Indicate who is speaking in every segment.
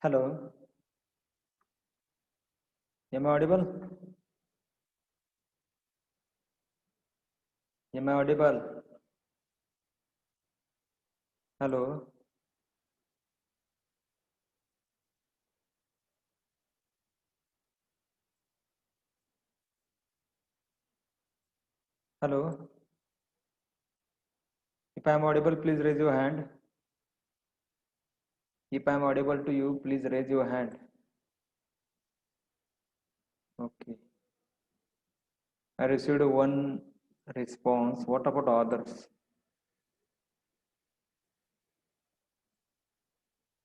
Speaker 1: Hello, am I audible? Am I audible? Hello, hello. If I am audible, please raise your hand. If I am audible to you, please raise your hand. Okay. I received one response. What about others?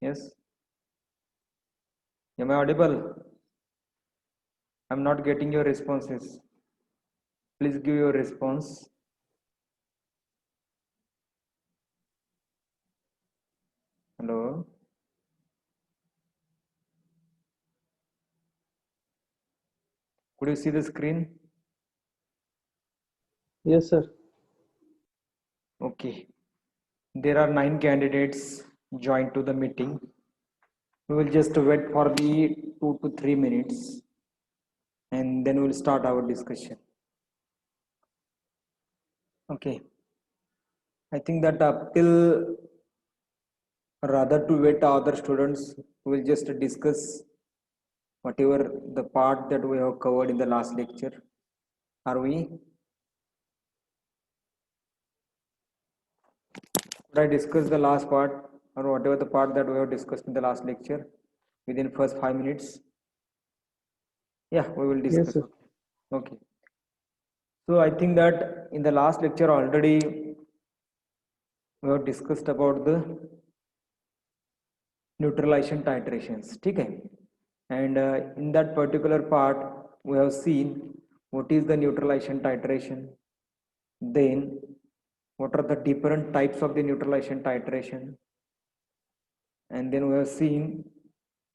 Speaker 1: Yes. Am I audible? I'm not getting your responses. Please give your response. Hello. Could you see the screen?
Speaker 2: Yes, sir.
Speaker 1: Okay. There are 9 candidates joined to the meeting. We will just wait for the 2 to 3 minutes and then we'll start our discussion. Okay. I think that till rather to wait other students, we'll just discuss whatever the part that we have covered in the last lecture. Are we? Could I discuss the last part or whatever the part that we have discussed in the last lecture within first 5 minutes? Yeah, we will
Speaker 2: Yes,
Speaker 1: discuss.
Speaker 2: sir.
Speaker 1: Okay. So I think that in the last lecture already we have discussed about the neutralization titrations. Okay, and in that particular part we have seen what is the neutralization titration, then what are the different types of the neutralization titration, and then we have seen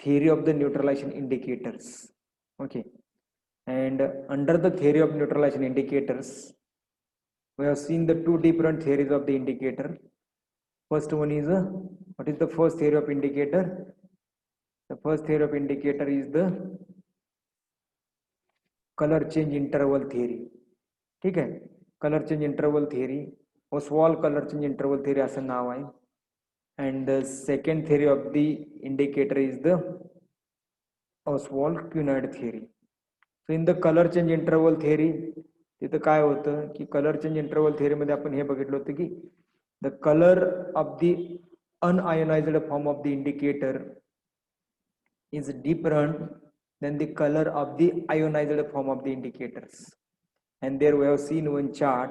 Speaker 1: theory of the neutralization indicators. Okay, and under the theory of neutralization indicators we have seen the two different theories of the indicator. First one is what is the first theory of indicator? The first theory of indicator is the color change interval theory. ठीक आहे, color change interval theory, Oswald color change interval theory असं नाव आहे. And the second theory of the indicator is the Oswald Cunard theory. So in the color change interval theory तिथं काय होतं की color change interval theory मध्ये आपण हे बघितलं होतं की the color of the unionized form of the indicator is different than the color of the ionized form of the indicators. And there we have seen one chart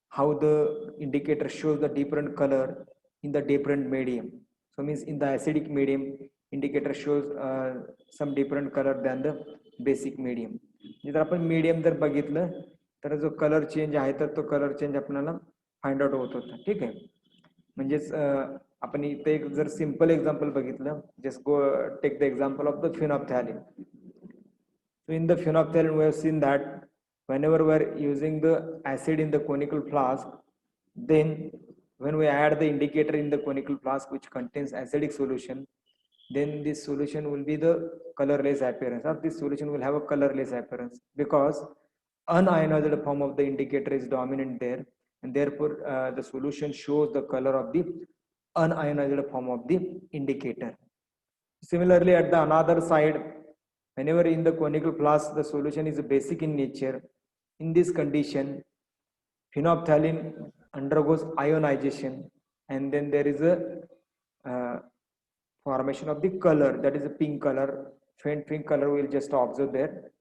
Speaker 1: how the indicator shows the different color in the different medium. So means in the acidic medium indicator shows some different color than the basic medium. जर आपण medium जर बघितलं तर जो colour change आहे तर तो colour change आपल्याला फाइंड आउट होत होता. ठीक आहे, म्हणजेच आपण इथे एक जर सिंपल एक्झाम्पल बघितलं, just go take the example of the phenolphthalein. So in the phenolphthalein we have seen that whenever we are using the acid in the conical flask, then when we add the indicator in the conical flask which contains acidic solution, then this solution will be the colorless appearance, or this solution will have a colorless appearance because unionized form of the indicator is dominant there, and therefore the solution shows the color of the unionized form of the indicator. Similarly, at the another side, whenever in the conical flask the solution is basic in nature, in this condition phenolphthalein undergoes ionization, and then there is a formation of the color, that is a pink color, faint pink color we will just observe there.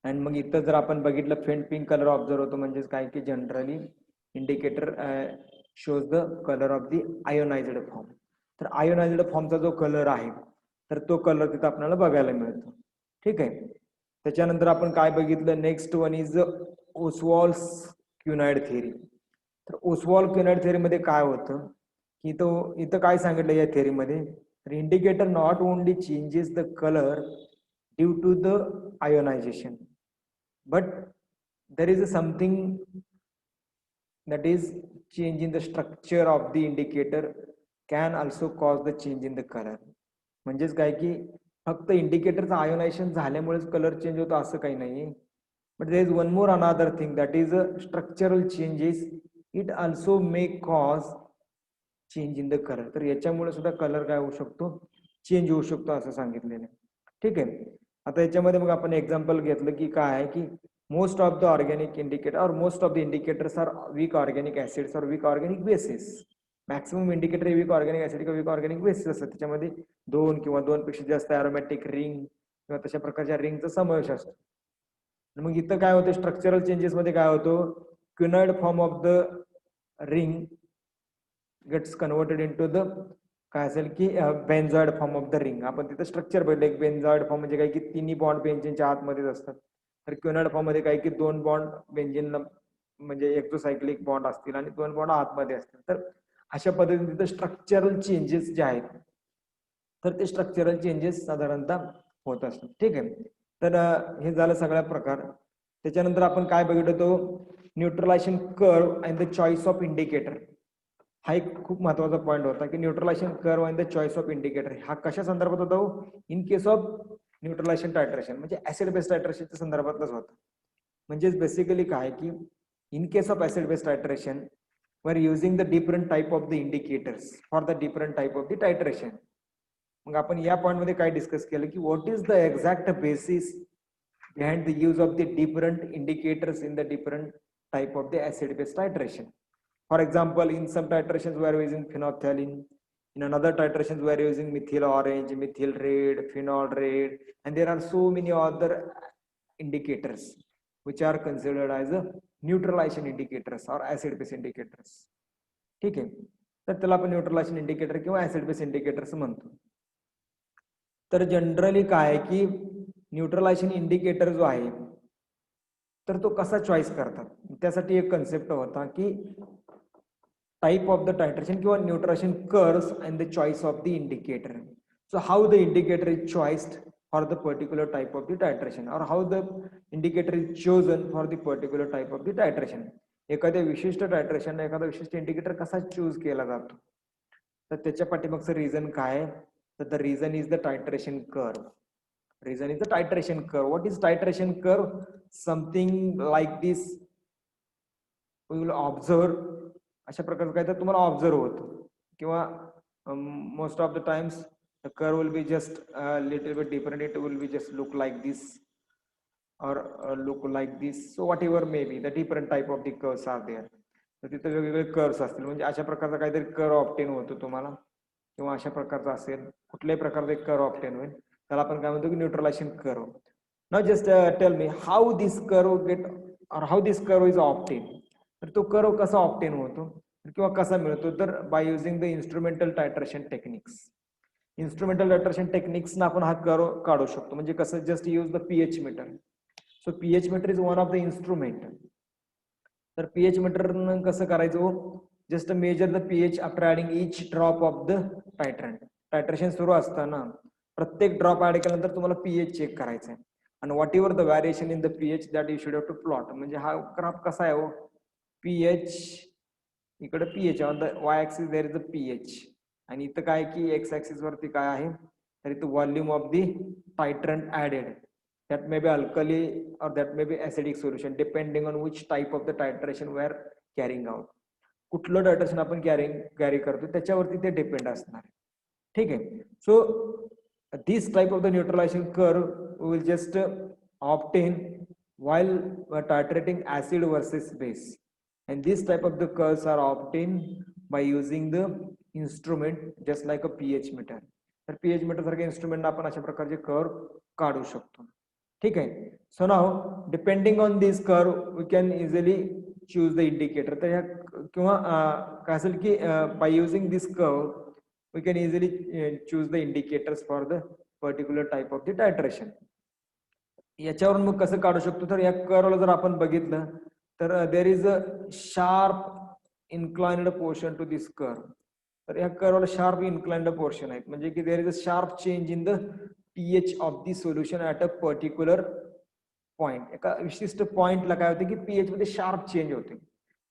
Speaker 1: And मग इथं जर आपण बघितलं फेंट pink colour observe होतो, म्हणजेच काय की generally indicator shows the colour of the ionised form. तर आयोनाइज्ड फॉर्मचा जो कलर आहे तर तो कलर तिथं आपल्याला बघायला मिळतो. ठीक आहे, त्याच्यानंतर आपण काय बघितलं, नेक्स्ट वन इज ओस्वॉल्ड क्युनाइड थिअरी. तर ओस्वॉल्ड क्युनाइड थिअरी मध्ये काय होतं की तो इथं काय सांगितलं या थिअरीमध्ये, तर indicator not only changes the colour due to the ionization, but there is something that is change in the structure of the indicator can also cause the change in the color. म्हणजेच काय की फक्त इंडिकेटरचं ionization झाल्यामुळेच colour change होतो असं काही नाहीये. But there is one more another thing that is structural changes. It also may cause change in the colour. तर याच्यामुळे सुद्धा कलर काय होऊ शकतो, चेंज होऊ शकतो असं सांगितलेलं आहे. ठीक आहे. आता याच्यामध्ये मग आपण एक्झाम्पल घेतलं की काय आहे की most of the organic indicator or most of the indicators are weak organic acids or weak organic bases. Maximum indicator हे वीक ऑर्गॅनिक ऍसिड किंवा वीक ऑर्गॅनिक बेसिस असतात. त्याच्यामध्ये 2 किंवा 2 पेक्षा जास्त अरोमॅटिक रिंग किंवा तशा प्रकारच्या रिंगचा समावेश असतो. मग इथं काय होतं, स्ट्रक्चरल चेंजेस मध्ये काय होतो, quinoid form of the ring gets converted into the काय असेल की benzoid form of the ring. आपण तिथं स्ट्रक्चर बघितलं, एक बेन्झॉइड फॉर्म म्हणजे काय की तिन्ही बॉन्ड बेंझिनच्या आतमध्येच असतात. तर क्विनॉइड फॉर्म मध्ये काय की 2 बॉन्ड बेंझिनला म्हणजे एक्झोसायक्लिक बॉन्ड असतील आणि 2 बॉन्ड आतमध्ये असतील. तर अशा पद्धतीने तिथं स्ट्रक्चरल चेंजेस जे आहेत तर ते स्ट्रक्चरल चेंजेस साधारणतः होत असतात. ठीक आहे. तर हे झालं सगळ्या प्रकार. त्याच्यानंतर आपण काय बघितलं, तो neutralisation curve and the choice of indicator. हा एक खूप महत्वाचा पॉईंट होता की neutralisation curve and the choice of indicator. हा कशा संदर्भात होता, इन केस ऑफ न्यूट्रलायझेशन टायट्रेशन म्हणजे ऍसिड बेस टायट्रेशनच्या संदर्भातच होता. म्हणजेच बेसिकली काय की in case of acid base titration we are using the different type of the indicators for the different type of the titration. मग आपण या पॉइंट मध्ये काय डिस्कस केलं की what is the exact basis behind the use of the different indicators in the different type of the acid base titration. For example, in some titrations we are using phenolphthalein, in another titrations we are using methyl orange, methyl red, phenol red, and there are so many other indicators which are considered as a neutralization indicators or acid base indicators. ठीक आहे. तर त्याला आपण neutralisation indicator किंवा acid base indicators म्हणतो. तर generally काय आहे की न्यूट्रलायझेशन इंडिकेटर जो आहे तर तो कसा चॉईस करतात, त्यासाठी एक कन्सेप्ट होता की टाइप ऑफ द टायट्रेशन किंवा neutralisation curves and the choice of the indicator. So how the indicator is choiced for the particular type of the titration और how the indicator is chosen for the particular type of the titration. एखाद्या विशिष्ट टायट्रेशन एखादा विशिष्ट indicator कसा choose केला जातो, तर त्याच्या पाठीमागचं रिझन काय आहे, तर the reason is the titration curve. Reason is the titration curve. What is titration curve? Something like this we will observe. अशा प्रकारचं काय तर तुम्हाला ऑब्झर्व होतं किंवा most of the times the curve will be just a little bit different. It will be just look like this or look like this. So whatever may be the different type of the curves are there. तर तिथे वेगवेगळे curves असतील, म्हणजे अशा प्रकारचा काहीतरी curve obtain होतो तुम्हाला किंवा अशा प्रकारचा असेल, कुठल्याही प्रकारचा एक कर्व ऑब्टेन होईल, त्याला आपण काय म्हणतो की neutralisation curve. Now just tell me how this curve get or how this curve is obtain. तर तो कर्व कसा ऑब्टेन होतो किंवा कसा मिळतो, तर by using the instrumental titration techniques. Instrumental titration techniques ना आपण हा कर्व काढू शकतो. म्हणजे कसं, just use the pH meter. So pH meter is one of the instrument. तर पीएच मीटर कसं करायचं, just measure the pH after adding each drop of the titrant. Titration सुरू असताना प्रत्येक ड्रॉप ऍड केल्यानंतर तुम्हाला पीएच चेक करायचं आहे आणि whatever the variation in the pH that you should have to plot. म्हणजे हा ग्राफ कसा आहे, पीएच इकडे pH on the Y axis there is the pH आणि इथं काय की एक्स ऍक्सिस वरती काय आहे, तर इथं volume of the titrant added. that may be alkali or that may be acidic solution depending on which type of the titration we are carrying out. कुठलं टायट्रेशन आपण कॅरी करतो त्याच्यावरती ते डिपेंड असणार. ठीक आहे. So this type of the neutralisation curve will just obtain while titrating acid versus base, and this type of the curves are obtained by using the instrument just like a pH meter. तर pH meter सारख्या instrument आपण अशा प्रकारचे curve काढू शकतो. ठीक आहे. So now depending on this curve we can easily choose the indicator. तर ह्या किंवा काय असेल की by using this curve we can easily choose the indicators for the particular type of the titration. याच्यावरून मग कसं काढू शकतो, तर या कर्वला जर आपण बघितलं तर there is a sharp inclined portion to this curve. तर या कर्वला शार्प इन्क्लाइन्ड पोर्शन आहेत, म्हणजे की there is a sharp change in the pH of the solution at a particular point. एका विशिष्ट पॉइंटला काय होते की pH मध्ये शार्प चेंज होते.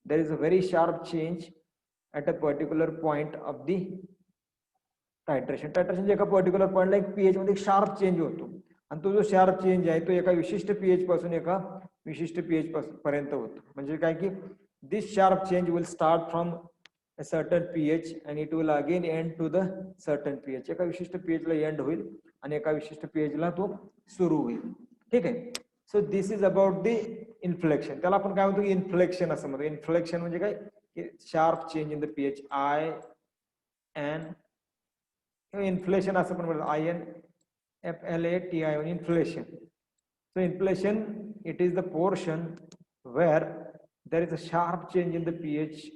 Speaker 1: there is a very sharp change at a particular point of the टायट्रेशन. टायट्रेशन एका पर्टिक्युलर पॉईंटला एक पीएच मध्ये शार्प चेंज होतो आणि तो जो शार्प चेंज आहे तो एका विशिष्ट पीएच पासून एका विशिष्ट पीएच पर्यंत होतो. म्हणजे काय की this sharp change will start from a certain pH and it will again end to the certain pH. एका विशिष्ट pH ला एंड होईल आणि एका विशिष्ट pH ला तो सुरू होईल. ठीक आहे. So this is about the inflection. त्याला आपण काय म्हणतो, इन्फ्लेक्शन असं म्हणतो. इन्फ्लेक्शन म्हणजे काय, sharp change in the pH. Inflation असं पण म्हणतात, INFLATION, inflation. So inflation, it is the portion where there is a sharp change in the pH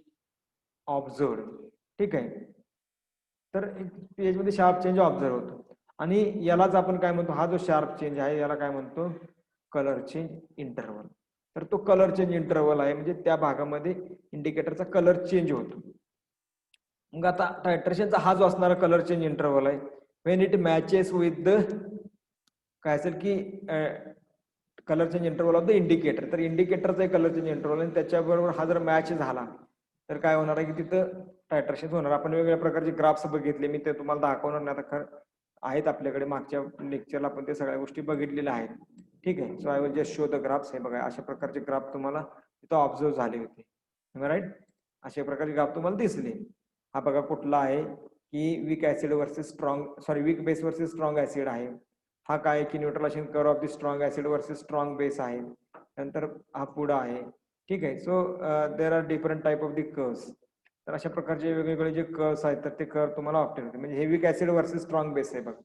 Speaker 1: observed. ठीक आहे. तर pH मध्ये शार्प चेंज ऑब्झर्व होतो आणि यालाच आपण काय म्हणतो, हा जो शार्प चेंज आहे याला काय म्हणतो, कलर चेंज इंटरवल. तर तो कलर चेंज इंटरवल आहे, म्हणजे त्या भागामध्ये इंडिकेटरचा कलर चेंज होतो. मग आता टायट्रेशनचा हा जो असणारा कलर चेंज इंटरवल आहे, when it matches with the काय असेल की colour change interval of the indicator. तर इंडिकेटरचा कलर चेंज इंटरवल आणि त्याच्याबरोबर हा जर मॅच झाला तर काय होणार आहे की तिथं टायट्रेशन होणार. आपण वेगवेगळ्या प्रकारचे ग्राफ्स बघितले, मी ते तुम्हाला दाखवणार नाही आता, खरं आहेत आपल्याकडे, मागच्या लेक्चरला आपण ते सगळ्या गोष्टी बघितलेल्या आहेत. ठीक आहे. So I will just show the graphs. हे बघा, अशा प्रकारचे ग्राफ तुम्हाला तिथं ऑब्झर्व झाले होते, राईट. अशा प्रकारचे ग्राफ तुम्हाला दिसले. हा बघा कुठला आहे की weak acid versus weak base versus strong acid आहे. हा काय की neutralisation curve of the strong acid versus strong base आहे. नंतर हा पुढा आहे. ठीक आहे. So there are different type of the curves. तर अशा प्रकारचे वेगवेगळे जे कर्व्स आहेत तर ते कर्व तुम्हाला ऑप्टेन होते. म्हणजे हे weak acid versus strong base आहे बघा.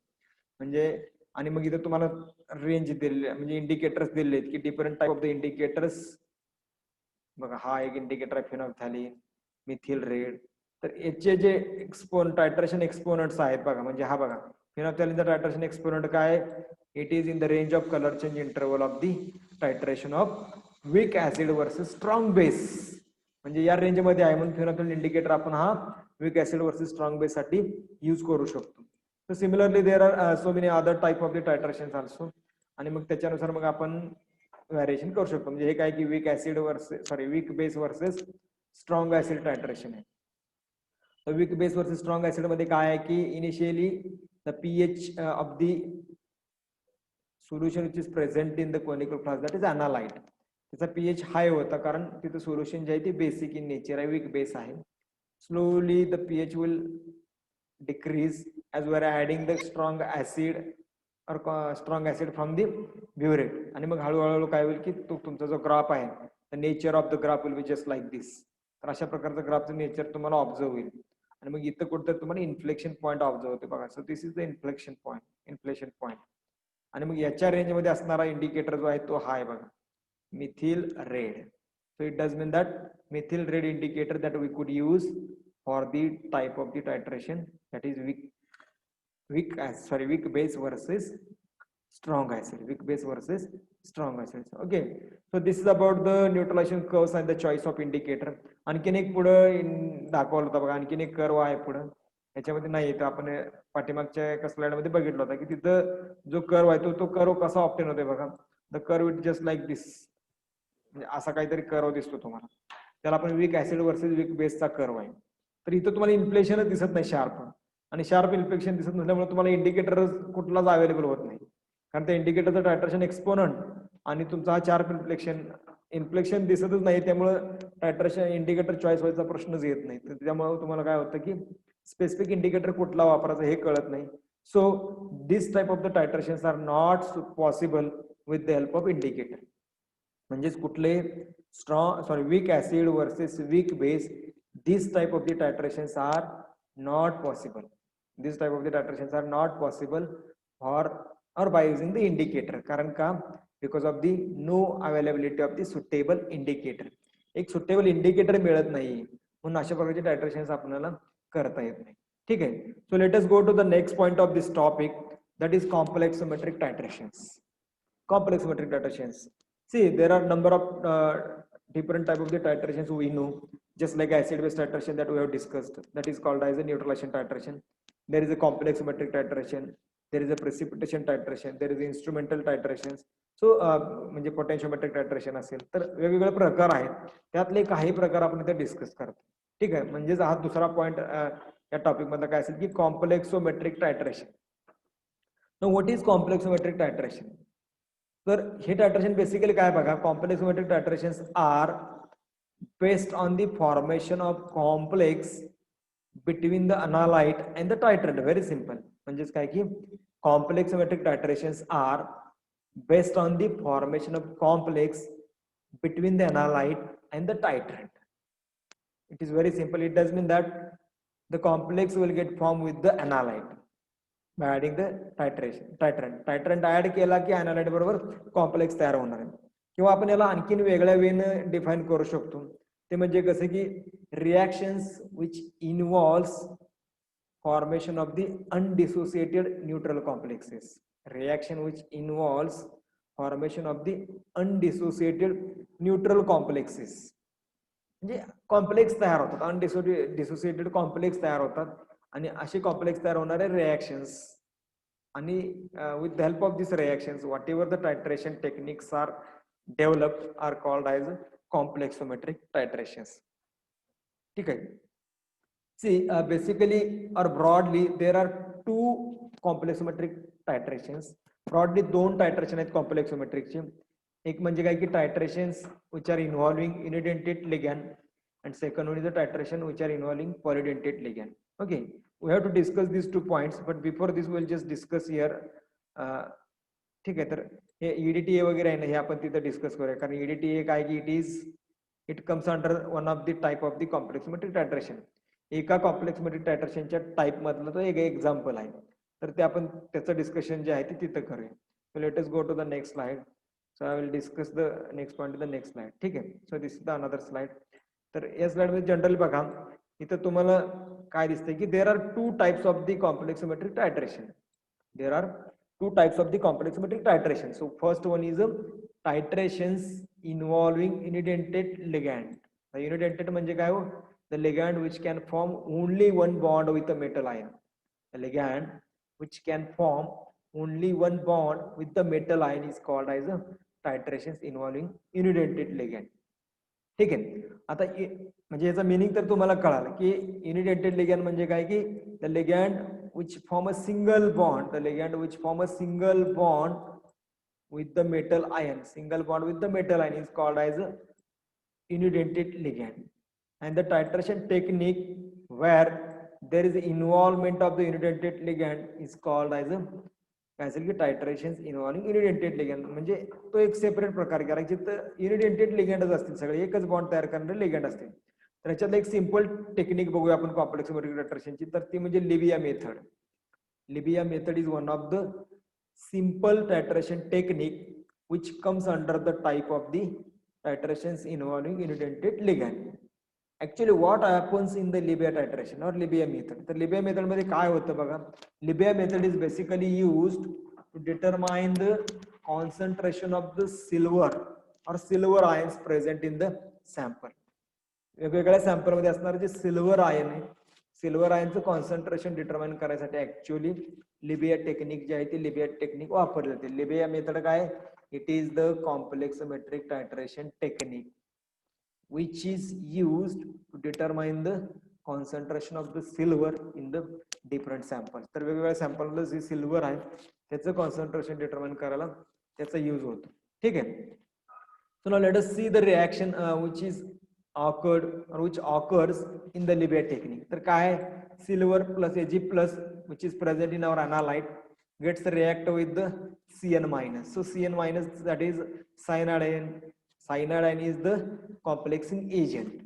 Speaker 1: म्हणजे आणि मग इथं तुम्हाला रेंज दिलेली, म्हणजे इंडिकेटर्स दिलेले आहेत की different type of the indicators. बघा, हा एक इंडिकेटर आहे फिनॉल्फथॅलीन, मिथिल रेड. तर याचे जे टायट्रेशन एक्सपोनंट्स आहेत बघा, म्हणजे हा बघा फिनॉल्फथॅलीनचा टायट्रेशन एक्सपोनंट काय, it is in the range of colour change interval of the titration of weak acid versus strong base. म्हणजे या रेंज मध्ये आहे, म्हणून फिनॉल्फथॅलीन इंडिकेटर आपण हा weak acid versus strong base साठी यूज करू शकतो. तर similarly there are so many other type of the titration also. आणि मग त्याच्यानुसार मग आपण व्हॅरिएशन करू शकतो. म्हणजे हे काय की weak base versus strong acid titration आहे. तर weak base versus strong acid मध्ये काय आहे की initially the pH of the solution which is present in the conical flask, that is analyte. त्याचा पीएच हाय होता कारण तिथं सोल्युशन जे आहे ते बेसिक इन नेचर आहे, वीक बेस आहे. Slowly the pH will decrease as we are adding the strong acid or strong acid from the burette. आणि मग हळूहळू काय होईल की तो तुमचा जो ग्राफ आहे, the nature of the graph will be just like this. तर अशा प्रकारचं ग्राफचं नेचर तुम्हाला ऑब्झर्व होईल. आणि मग इथं कुठं तुम्हाला इन्फ्लेक्शन पॉईंट ऑब्झर्व होते बघा. सो this is the inflection point. आणि मग याच्या रेंजमध्ये असणारा इंडिकेटर जो आहे तो हा आहे बघा, Mithil red. So it does mean that methyl red indicator that we could use for the type of the titration, that is weak base versus strong acid. Weak base versus strong acid. Okay. So this is about the neutralization curves and the choice of indicator. आणखीन एक पुढं दाखवलं होतं बघा, आणखीन एक curve आहे पुढं. याच्यामध्ये नाही येतं, आपण पाठीमागच्या एका स्लाइड मध्ये बघितलं होतं की तिथं जो कर्व आहे तो कर्व कसा ऑप्टेन होतोय बघा. The curve it just like this. म्हणजे असा काहीतरी कर्व दिसतो तुम्हाला, त्याला आपण वीक ऍसिड वर्सेस वीक बेसचा कर्व आहे. तर इथं तुम्हाला इन्फ्लेशनच दिसत नाही शार्प, आणि शार्प इन्फ्लेक्शन दिसत नसल्यामुळे तुम्हाला इंडिकेटर कुठलाच अवेलेबल होत नाही. कारण त्या इंडिकेटरचं टायट्रेशन एक्सपोनंट आणि तुमचा हा शार्प इन्फ्लेक्शन दिसतच नाही, त्यामुळे टायट्रेशन इंडिकेटर चॉईस व्हायचा प्रश्नच येत नाही. तर त्यामुळे तुम्हाला काय होतं की स्पेसिफिक इंडिकेटर कुठला वापरायचा हे कळत नाही. So this type of the titrations are not possible with the help of indicator. म्हणजेच कुठले weak acid versus weak base, this type of the titrations are not possible. This type of the titrations are not possible or by using the indicator. कारण का, because of the no availability of the suitable indicator. एक suitable indicator मिळत नाही, म्हणून अशा प्रकारचे टायट्रेशन्स आपल्याला करता येत नाही. ठीक आहे. So let us go to the next point of this topic, that is complexometric titrations. Complexometric titrations. See, there are number of different type of the titrations we know, just like acid-base titration that we have discussed. That is called as a neutralization titration. There is a complexometric titration. There is a precipitation titration. There is instrumental titrations. सो म्हणजे पोटेन्शियोमेट्रिक टायट्रेशन असेल तर वेगवेगळे प्रकार आहेत, त्यातले काही प्रकार आपण इथे डिस्कस करतो. ठीक आहे. म्हणजेच हा दुसरा पॉईंट या टॉपिक मधलं काय असेल की complexometric titration. What is complexometric titration? तर हे टायट्रेशन बेसिकली काय बघा, complexometric titrations are based on the formation of complex between the analyte and the titrant. Very simple. म्हणजेच काय की complexometric titrations are based on the formation of complex between the analyte and the titrant. It is very simple. It does mean that the complex will get formed with the analyte by adding the titrant add केला की analyte बरोबर complex तयार होणार आहे. किंवा आपण याला आणखीन वेगळ्या वेने डिफाइन करू शकतो. ते म्हणजे कसं की reactions which involves formation of the undissociated neutral complexes. Reaction which involves formation of the undissociated neutral complexes. म्हणजे कॉम्प्लेक्स तयार होतात, अनडिसोसिएटेड कॉम्प्लेक्स तयार होतात आणि असे कॉम्प्लेक्स तयार होणारे रिएक्शन्स. आणि with the help of this reactions whatever the titration techniques are developed are called as complexometric titrations. ठीक आहे. See, basically or broadly, there are two complexometric titrations. Broadly, दोन titration आहेत complexometric चे. एक म्हणजे काय की titrations which are involving unidentate ligand, and second one is the titration which are involving polydentate ligand. Okay, we have to discuss these 2 points, but before this we'll just discuss here. ठीक आहे, तर हे EDTA वगैरे आहे ना, हे आपण तिथं discuss करूया. कारण EDTA काय की it comes under one of the type of the complexometric titration. एका कॉम्प्लेक्समेट्रिक टायट्रेशनच्या टाइप मधलं तो एक एक्झाम्पल आहे. तर ते आपण त्याचं डिस्कशन जे आहे ते तिथं करूया. So let us go to the next slide. So I will discuss the next point the next slide. ठीक आहे. So this is the another slide. तर या स्लाइड मध्ये जनरली बघा, इथं तुम्हाला काय दिसतंय की there are 2 types of the complexometric titration. There are 2 types of the complexometric titration. So first one is titrations involving unidentate ligand. Unidentate म्हणजे काय हो? The ligand which can form only one bond with a metal ion. The ligand which can form only one bond with the metal ion is called as a titrations involving unidentate ligand. ठीक आहे. आता म्हणजे याचा meaning तर तुम्हाला कळालं की युनिडेंटेड ligand म्हणजे काय की the ligand which form a single bond, the ligand which form a single bond with the metal ion, single bond with the metal ion is called as a unidentate ligand. And the titration technique where there is involvement of the unidentate ligand is called as a titrations involving unidentate ligand. म्हणजे तो एक separate प्रकार करा, जिथं युनिडेंटेड लिगँडच असतील, सगळे एकच bond तयार करणारे लिगँड असतील. तर याच्यातलं एक सिंपल टेक्निक बघूया आपण कॉम्प्लेक्सोमेट्रिक टायट्रेशनची. तर ती म्हणजे Liebig method. Liebig method is one of the simple titration technique which comes under the type of the titrations involving unidentate ligand. Actually what happens in the Libya titration or Libya method? तर Libya method मध्ये काय होतं बघा. Libya method is basically used to determine the concentration of the silver or silver ions present in the sample. वेगवेगळ्या sample मध्ये असणारे जे silver ion आहे, सिल्वर आयनचं कॉन्सन्ट्रेशन डिटरमाइन करायसाठी ऍक्च्युअली लिबिया टेक्निक जे आहे ती लिबिया टेक्निक वापरली जाते. लिबिया मेथड काय? It is the complexometric titration technique which is used to determine the concentration of the silver in the different samples. तर वेगवेगळ्या सॅम्पल मध्ये जे सिल्वर आहे त्याचं कॉन्सन्ट्रेशन डिटरमाइन करायला त्याचा यूज होतो. ठीक आहे. So now let us see the reaction which is occurred or which occurs in the Libya technique. तर काय? Silver plus Ag plus which is present in our analyte gets react with the Cn minus. So Cn minus, that is cyanide ion. Cyanide ion is the complexing agent.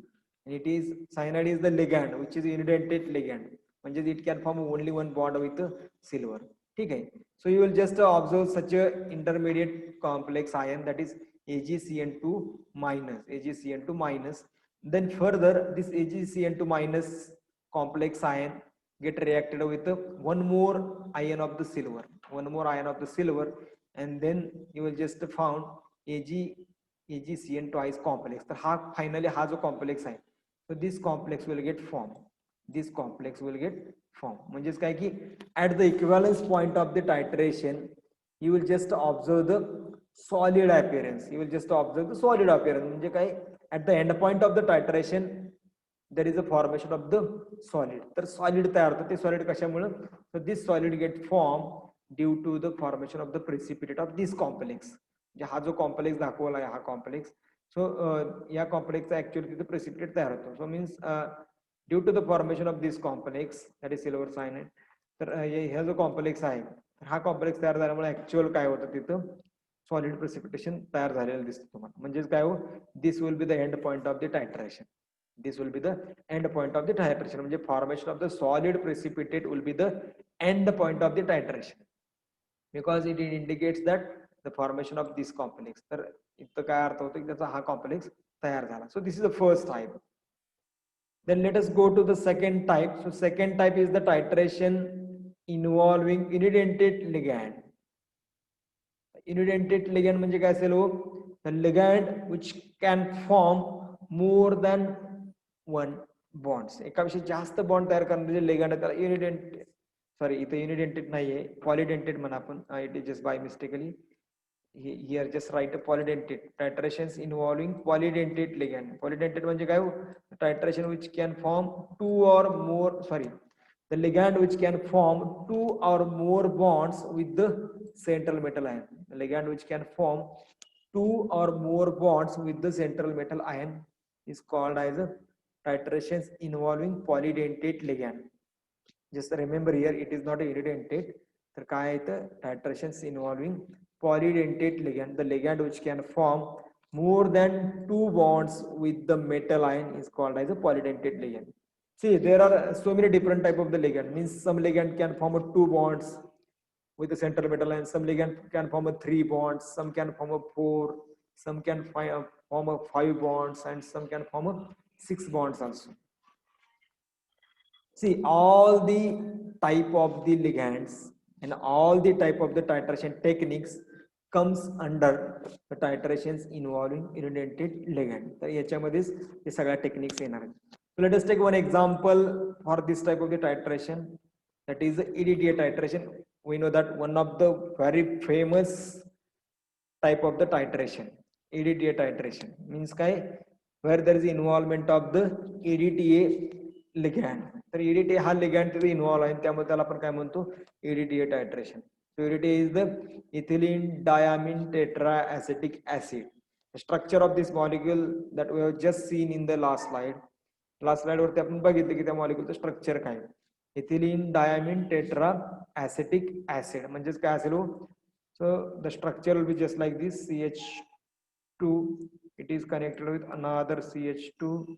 Speaker 1: And it is cyanide is the ligand which is unidentate ligand. म्हणजे it can form only one bond with silver. ठीक आहे. So you will just observe such a intermediate complex ion, that is AgCN2 minus, AgCN2 minus. Then further this AgCN2 minus complex ion get reacted with one more ion of the silver, one more ion of the silver, and then you will just found AgCN twice complex. तर हा finally हा जो complex आहे, so this complex will get formed. This complex will get formed. म्हणजेच काय की at the equivalence point of the titration you will just observe the solid appearance. You will just observe the solid appearance. म्हणजे काय? At the end point of the titration there is a formation of the solid. तर solid तयार होतं. ते solid कशामुळे? So this solid get formed due to the formation of the precipitate of this complex. म्हणजे हा जो complex दाखवला आहे हा कॉम्प्लेक्स, सो या कॉम्प्लेक्सचा ऍक्च्युअली तिथे प्रेसिपिटेट तयार होतो. So means due to the formation of this complex that is silver cyanide. तर हा जो कॉम्प्लेक्स आहे हा कॉम्प्लेक्स तयार झाल्यामुळे ऍक्च्युअल काय होतं तिथं सॉलिड प्रेसिपिटेशन तयार झालेलं दिसतं तुम्हाला. म्हणजेच काय हो, this will be the end point of the titration. This will be the end point of the titration. म्हणजे formation of the solid precipitate will be the end point of the titration because it indicates that the formation of this complex. तर इथं काय अर्थ होतो की त्याचा हा complex तयार झाला. So this is the first type. Then let us go to the second type. So second type is the titration involving unidentate ligand. Unidentate ligand म्हणजे काय असेल हो, the ligand which can form more than one bonds. एकापेक्षा जास्त bond तयार करणारे जे ligand आहे त्याला युनिडेंट, सॉरी इथे युनिडेंटेड नाहीये, पॉलिडेंटेड म्हणा आपण. It is just by mistakely here just write polydentate. Titrations involving polydentate ligand. Polydentate म्हणजे काय हो, titration which can form two or more, sorry the ligand which can form two or more bonds with the central metal ion. The ligand which can form two or more bonds with the central metal ion is called as a titrations involving polydentate ligand. Just remember here it is not a unidentate. तर काय आहे तर titrations involving polydentate ligand. The ligand which can form more than two bonds with the metal ion is called as a polydentate ligand. See, there are so many different type of the ligand. Means some ligand can form a two bonds with the central metal ion. Some ligand can form a three bonds. Some can form a four. Some can form a five bonds, and some can form a six bonds also. See, all the type of the ligands and all the type of the titration techniques comes under the titrations involving unidentate ligand. तर याच्यामध्येच हे सगळ्या techniques येणार आहेत. So let us take one example for this type of the titration, that is the EDTA titration. We know that one of the very famous type of the titration, EDTA titration means काय, where there is involvement of the EDTA ligand. तर EDTA हा ligand तिथे involve आहे, त्यामुळे त्याला आपण काय म्हणतो, EDTA titration. So EDTA is the ethylene diamine tetraacetic acid. The structure of this molecule that we have just seen in the last slide. Last slide वरती आपण बघितलं की त्या मॉलिक्यूलचं स्ट्रक्चर काय, ethylene diamine tetra acetic acid. म्हणजेच काय असेल हो, so the structure will be just like this, CH2, it is connected with another CH2,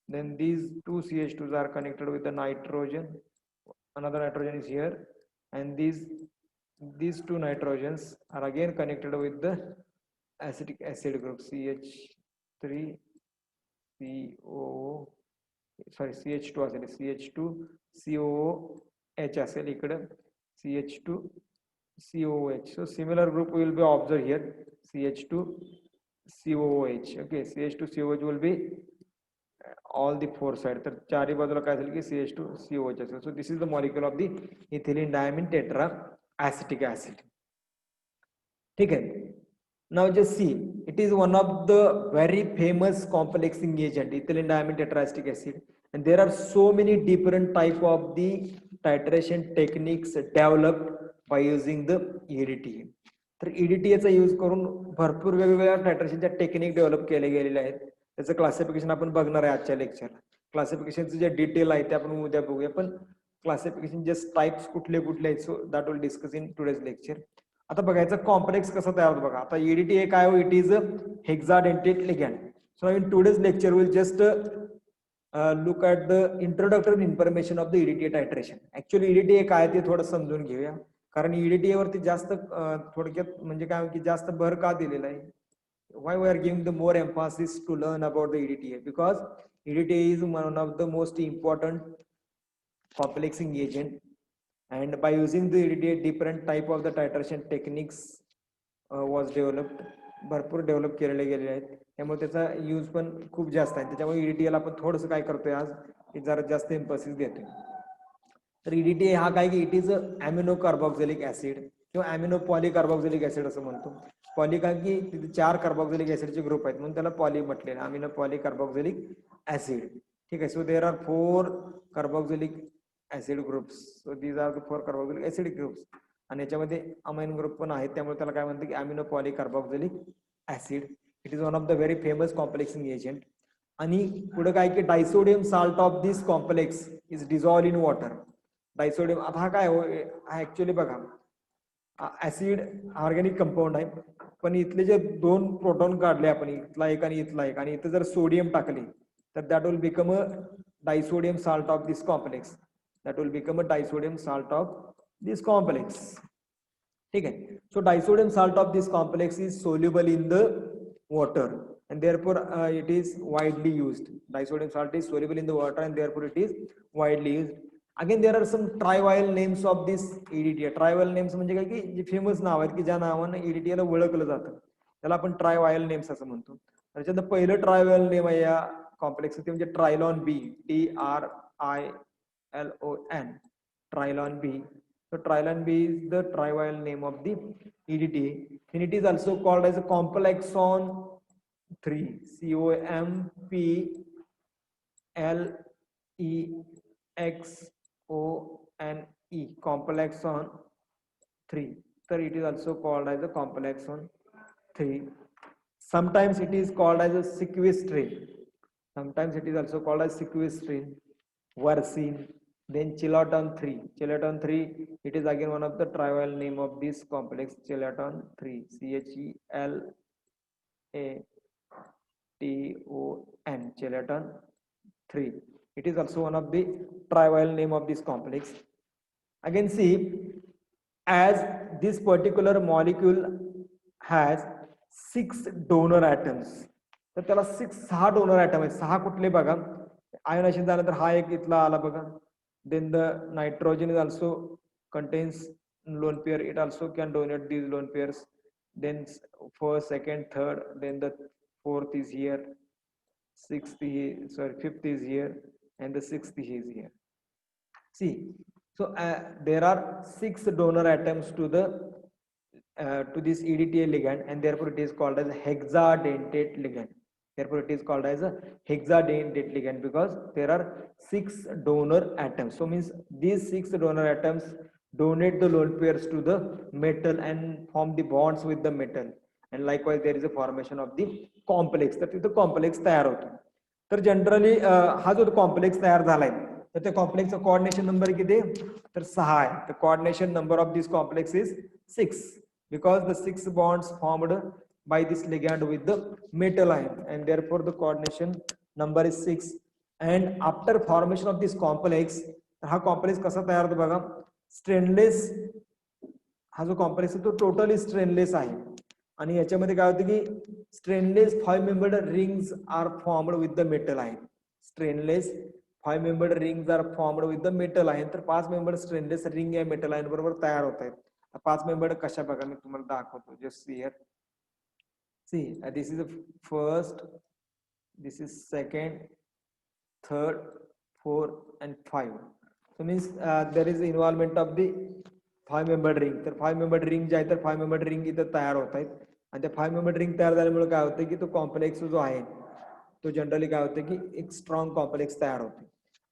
Speaker 1: then these two CH2s are connected with the nitrogen, another nitrogen is here, and these two nitrogens are again connected with the acetic acid group, CH3 CO, sorry CH2 असेल, CH2 COOH असेल इकडे, CH2 COOH. So similar group will be observed here, CH2 COOH. Okay, CH2 COOH will be all the four side. तर चारी बाजूला काय असेल की CH2 COOH असेल. So this is the molecule of the ethylene diamine tetra acetic acid. ठीक आहे. Now just see, it is one of the very famous complexing agent, ethylene diamine tetraacetic acid, and there are so many different type of the titration techniques developed by using the EDTA. तर EDTA चा use करून भरपूर वेगवेगळ्या टायट्रेशनच्या technique develop केले गेलेले आहेत. त्याचं classification आपण बघणार आहे आजच्या लेक्चरला. क्लासिफिकेशनचं जे डिटेल आहे ते आपण उद्या बघूया, पण क्लासिफिकेशन जस्ट टाइप्स कुठले कुठले आहेत, सो that will discuss in today's lecture. आता बघायचं कॉम्प्लेक्स कसं तयार होतं बघा. आता EDTA काय हो, it is hexadentate ligand. So in today's lecture will just look at the introductory information of the EDTA titration. Actually EDTA काय ते थोडं समजून घेऊया, कारण EDTA वरती जास्त थोडक्यात म्हणजे काय की जास्त भर का दिलेला आहे. Why we are giving the more emphasis to learn about the EDTA, because EDTA is one of the most important complexing agent, and by using the EDTA different type of the titration techniques was developed, भरपूर develop केलेले गेलेले आहेत. त्यामुळे त्याचा use पण खूप जास्त आहे. त्याच्यामुळे EDTA ला आपण थोडंसं काय करतोय आज की जरा जास्त एम्फसिस देतोय. तर EDTA हा काय की it is amino carboxylic acid किंवा अॅमिनो पॉलिकार्बॉक्झिलिक ऍसिड असं म्हणतो. पॉली का की तिथे 4 कार्बॉक्झिलिक ऍसिडचे ग्रुप आहेत म्हणून त्याला पॉली म्हटलेलं, अॅमिनो पॉलिकार्बॉक्झिलिक ऍसिड. ठीक आहे. So there are 4 carboxylic acid groups. So these are the 4 carboxylic acid groups. आणि याच्यामध्ये अमाइन ग्रुप पण आहेत, त्यामुळे त्याला काय म्हणतात की amino polycarboxylic acid. It is one of the very famous complexing agent. आणि पुढे काय की disodium salt of this complex is dissolve in water. Disodium, आता हा काय हो, हा ऍक्च्युअली बघा ऍसिड ऑर्गॅनिक कंपाऊंड आहे, पण इथले जे 2 प्रोटॉन काढले आपण, इथला एक आणि इथला एक, आणि इथं जर सोडियम टाकले तर that will become a disodium salt of this complex. That will become a disodium salt of this complex. ठीक आहे. So disodium salt of this complex is soluble in the water and therefore it is widely used. Disodium salt is soluble in the water and therefore it is widely used. Again there are some trivial names of this EDTA. Trivial names म्हणजे काय की जे famous नाव आहेत की ज्या नावाने EDTA ला ओळखलं जातं त्याला आपण ट्रायवायल नेम्स असं म्हणतो. त्याच्यात पहिलं ट्रायवायल नेम आहे या कॉम्प्लेक्स ते म्हणजे Trilon B. TRILON, Trilon B. So trilon B is the trivial name of the EDTA. And it is also called as a complexon 3. COMPLEXONE. Complexon 3. So it is also called as a complexon 3. Sometimes it is called as a sequestrin. Sometimes it is also called as sequestrin, Vercin. Then chelaton 3. Chelaton 3, it is again one of the trivial name of this complex, chelaton 3. CHELATON, chelaton 3. It is also one of the trivial name of this complex. Again see, as this particular molecule has 6 donor atoms, तर त्याला 6 donor atom आहेत. 6 कुठले बघा, ionization झाल्यानंतर हा एक इथला आला बघा. Then the nitrogen is also contains lone pair. It also can donate these lone pairs. Then first, second, third. Then the fourth is here. Fifth is here, and the sixth is here. See, so there are 6 donor atoms to the to this EDTA ligand, and therefore it is called as hexadentate ligand. Therefore it is called as a hexadentate ligand because there are 6 donor atoms. So means these 6 donor atoms donate the lone pairs to the metal and form the bonds with the metal. And likewise there is a formation of the complex. तर तिथं complex तयार होतो. तर generally हा जो complex तयार झालाय तर त्या कॉम्प्लेक्सचा कोऑर्डिनेशन नंबर किती आहे, तर 6 आहे. तर coordination number of this complex is 6 because the 6 bonds formed by this ligand with the metal ion, and therefore the coordination number is 6. And after formation of this complex, हा complex कसा तयार होतो बघा, स्ट्रेनलेस. हा जो कॉम्प्लेक्स आहे तो totally स्ट्रेनलेस आहे. आणि याच्यामध्ये काय होतं की स्ट्रेनलेस 5 membered rings are formed with the metal ion. स्ट्रेनलेस 5 membered rings are formed with the metal ion. तर 5 membered स्ट्रेनलेस रिंग या मेटल आयन बरोबर तयार होत आहेत. 5 membered कशा बघा मी तुम्हाला दाखवतो. Just here. See, this is the first, this is second, third, fourth, and 5. So means there is the involvement of the 5 membered ring. तर 5 membered ring जे आहे तर 5 membered ring इथं तयार होत आहेत. आणि त्या 5 membered ring तयार झाल्यामुळे काय होतं की तो कॉम्प्लेक्स जो आहे तो जनरली काय होतं की एक स्ट्रॉंग कॉम्प्लेक्स तयार होते.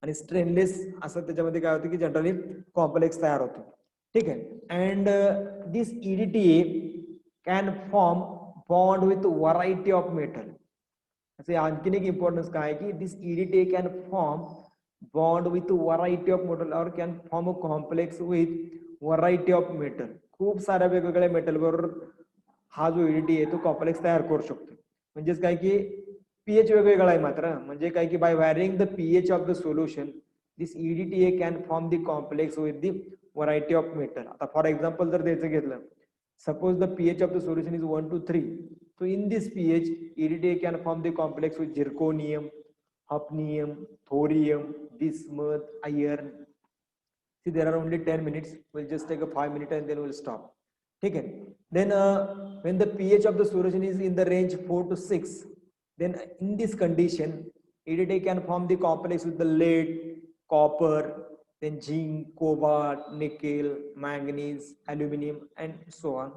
Speaker 1: आणि स्ट्रेनलेस असं त्याच्यामध्ये काय होतं की जनरली कॉम्प्लेक्स तयार होतो. ठीक आहे. And this EDTA can form bond with variety of metal. असे आणखीन एक इम्पॉर्टन्स काय आहे की this EDTA can form bond with variety of metal or can form a complex with variety of metal. खूप साऱ्या वेगवेगळ्या मेटल बरोबर हा जो EDTA आहे तो कॉम्प्लेक्स तयार करू शकतो. म्हणजेच काय की पीएच वेगवेगळा आहे मात्र, म्हणजे काय की by varying the pH of the solution this EDTA can form the complex with the variety of metal. आता फॉर एक्झाम्पल जर द्यायचं घेतलं, suppose the pH of the solution is 1 to 3. So in this pH, EDTA can form the complex with zirconium, hafnium, thorium, bismuth, iron. See, there are only 10 minutes. We'll just take a 5 minute and then we'll stop. Okay. Then when the pH of the solution is in the range 4 to 6, then in this condition, EDTA can form the complex with the lead, copper, then zinc, cobalt, nickel, manganese, aluminum, and so on.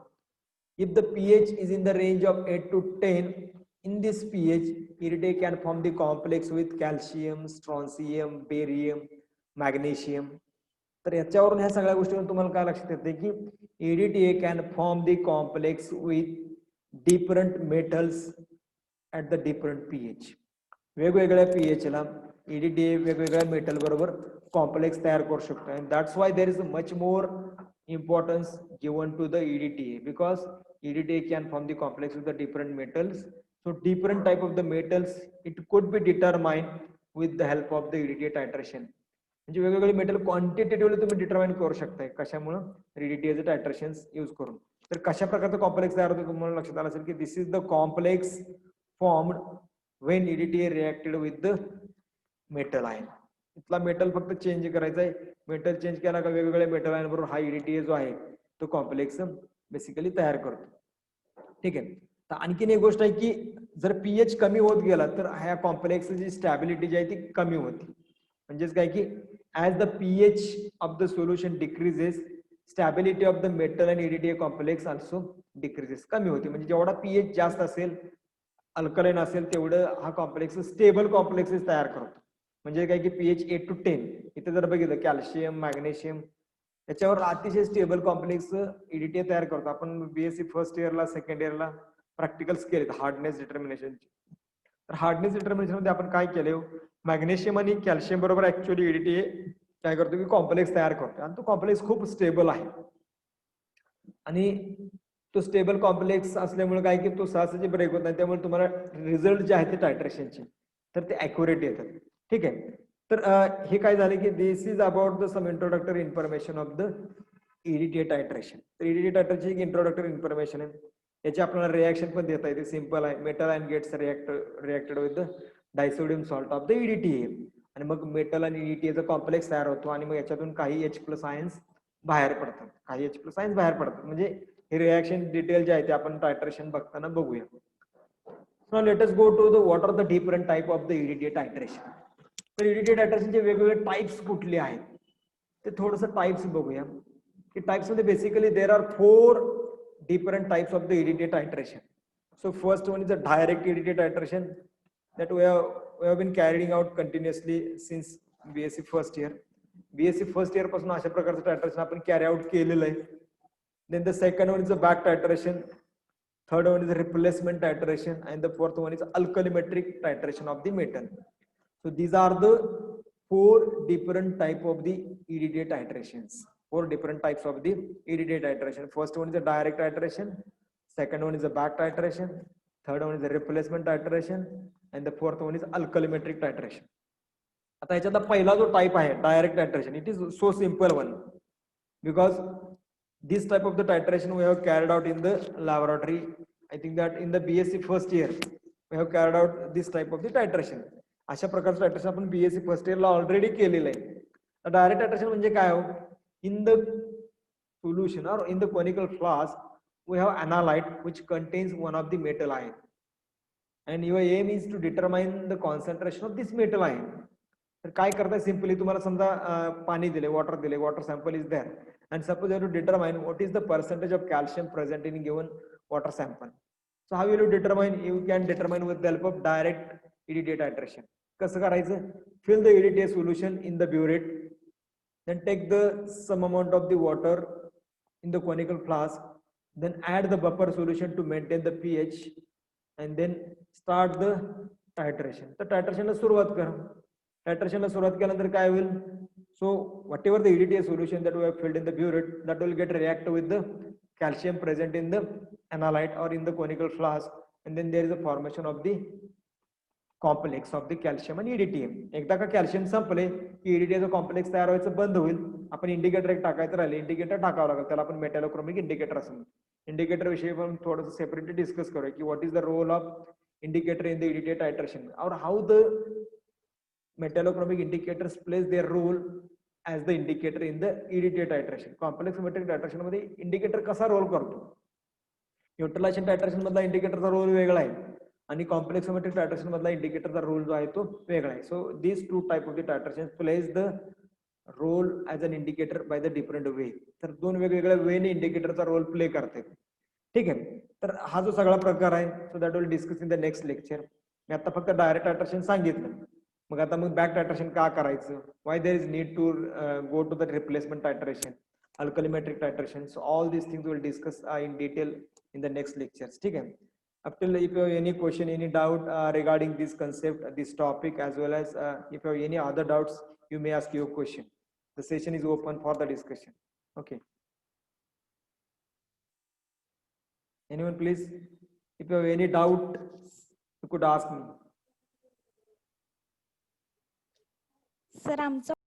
Speaker 1: If the pH is in the range of 8 to 10, in this pH, EDTA can form the complex with calcium, strontium, barium, magnesium. तर याच्यावरून ह्या सगळ्या गोष्टीवर तुम्हाला काय लक्षात येते की EDTA can form the complex with different metals at the different pH. वेगवेगळ्या pH ला EDTA वेगवेगळ्या मेटल बरोबर कॉम्प्लेक्स तयार करू शकतो. And that's why there is much more importance given to the EDTA because EDTA can form the complex with the different metals. So different type of the metals it could be determined with the help of the EDTA titration. म्हणजे वेगवेगळे metal क्वांटिटेटिव्हली तुम्ही determine करू शकताय कशामुळे EDTA टायट्रेशन use करून. तर कशा प्रकारचं कॉम्प्लेक्स तयार होतं तुम्हाला लक्षात आलं असेल की this is the complex formed when EDTA reacted with the metal ion. इथला मेटल फक्त चेंज करायचा आहे. मेटल चेंज केला का वेगवेगळ्या मेटल आयन बरोबर हा EDTA जो आहे तो कॉम्प्लेक्स बेसिकली तयार करतो. ठीक आहे. तर आणखीन एक गोष्ट आहे की जर pH कमी होत गेला तर ह्या कॉम्प्लेक्सची स्टॅबिलिटी जी आहे ती कमी होती. म्हणजेच काय की as the pH of the solution decreases stability of the metal and EDTA complex also decreases. कमी होती. म्हणजे जेवढा pH जास्त असेल अल्कलाइन असेल तेवढं हा कॉम्प्लेक्स स्टेबल कॉम्प्लेक्सेस तयार करतो. म्हणजे काय की pH 8 to 10 इथे जर बघितलं कॅल्शियम मॅग्नेशियम त्याच्यावर अतिशय स्टेबल कॉम्प्लेक्स EDTA तयार करतो. आपण BSc फर्स्ट इयरला सेकंड इयरला प्रॅक्टिकल्स केलेत हार्डनेस डिटर्मिनेशनचे. तर हार्डनेस डिटर्मिनेशन मध्ये आपण काय केलं मॅग्नेशियम आणि कॅल्शियम बरोबर ऍक्च्युअली EDTA काय करतो की कॉम्प्लेक्स तयार करतो आणि तो कॉम्प्लेक्स खूप स्टेबल आहे आणि तो स्टेबल कॉम्प्लेक्स असल्यामुळे काय की तो सहसाची ब्रेक होत नाही त्यामुळे तुम्हाला रिझल्ट जे आहे ते टायट्रेशनचे तर ते अॅक्युरेट येतात. ठीक आहे. तर हे काय झालं की this is about the some introductory information of the EDTA titration. तर EDTA टायट्रेशन एक इंट्रोडक्टरी इन्फॉर्मेशन आहे. याची आपल्याला रिॲक्शन पण देता येते. सिंपल आहे. Metal and gets reacted with the disodium salt of the EDTA आणि मग मेटल आणि EDTA कॉम्प्लेक्स तयार होतो आणि मग याच्यातून काही H+ आयन्स बाहेर पडतात. काही H+ आयन्स बाहेर पडतात. म्हणजे हे रिॲक्शन डिटेल जे आहे ते आपण टायट्रेशन बघताना बघूया. Now let us go to the what are the different type of the EDTA titration. तर EDTA टायट्रेशनचे वेगवेगळे टाइप्स कुठले आहेत ते थोडंसं टाइप्स बघूया की टाइप्स मध्ये basically there are 4 different types of the EDTA titration. So first one is the direct EDTA titration that we have been carrying out continuously since BSc first year. BSc first year पासून अशा प्रकारचं टायट्रेशन आपण carry out केलेलं आहे. Then the second one is the back titration. Third one is the replacement titration, and the fourth one is alkalimetric titration of the metal. So these are the 4 different type of the EDTA titrations. 4 different types of the EDTA titration. First one is the direct titration. Second one is the back titration. Third one is the replacement titration, and the fourth one is alkalimetric titration. आता याच्यातला पहिला जो type आहे direct titration it is so simple one because this type of the titration we have carried out in the laboratory. I think that in the BSc first year we have carried out this type of the titration. अशा प्रकारचं टायट्रेशन आपण BSc first इयरला already केलेलं आहे. Direct टायट्रेशन म्हणजे काय हो in the solution or in the conical flask we have analyte which contains one of the metal ion and your aim is to determine the concentration of this metal ion. तर काय करताय simply तुम्हाला समजा पाणी दिले water sample is there and suppose you have to determine what is the percentage of calcium present in given water sample. So how will you determine? You can determine with the help of direct EDTA titration. कसं करायचं? Fill the EDTA solution in the burette, then take the some amount of the water in the conical flask, then add the buffer solution to maintain the pH, and then start the titration. तर titration ला सुरुवात करा. Titration ला सुरुवात केल्यानंतर काय होईल? So whatever the EDTA solution that we have filled in the burette, that will get react with the calcium present in the analyte or in the conical flask, and then there is a formation of the complex of the calcium and EDTA. एकदा का calcium संपले की EDTA complex तयार व्हायचं बंद होईल. आपण indicator एक टाकायचं राहिले इंडिकेटर टाकावं लागेल त्याला आपण मेटॅलोक्रोमिक इंडिकेटर असं इंडिकेटर विषयी पण थोडंसं सेपरेटली डिस्कस करूया की what is the role of indicator in the EDTA titration और how the metallochromic indicators plays their role as the indicator in the EDTA titration. Complex metric titration मध्ये indicator कसा role करतो neutralisation टायट्रेशन मधला इंडिकेटरचा role वेगळा आहे आणि complex metric टायट्रेशन मधला इंडिकेटरचा role जो आहे तो वेगळा आहे. So this two type of the titration plays the role as an indicator by the different way. तर दोन वेगवेगळ्या वेने इंडिकेटरचा रोल प्ले करते. ठीक आहे. तर हा जो सगळा प्रकार आहे so that will discuss in the next lecture. मी आता फक्त डायरेक्ट टायट्रेशन सांगितलं. मग आता मग बॅक टायट्रेशन का करायचं? Why there is need to go to the replacement titration, alkalimetric titration. So all these things will discuss in detail in the next lectures. ठीक है. Up till if you have any question, any doubt regarding this concept, this topic, as well as if you have any other doubts, you may ask your question. The session is open for the discussion. Okay. Anyone, please? If you have any doubt, you could ask me.
Speaker 2: Sir आमचं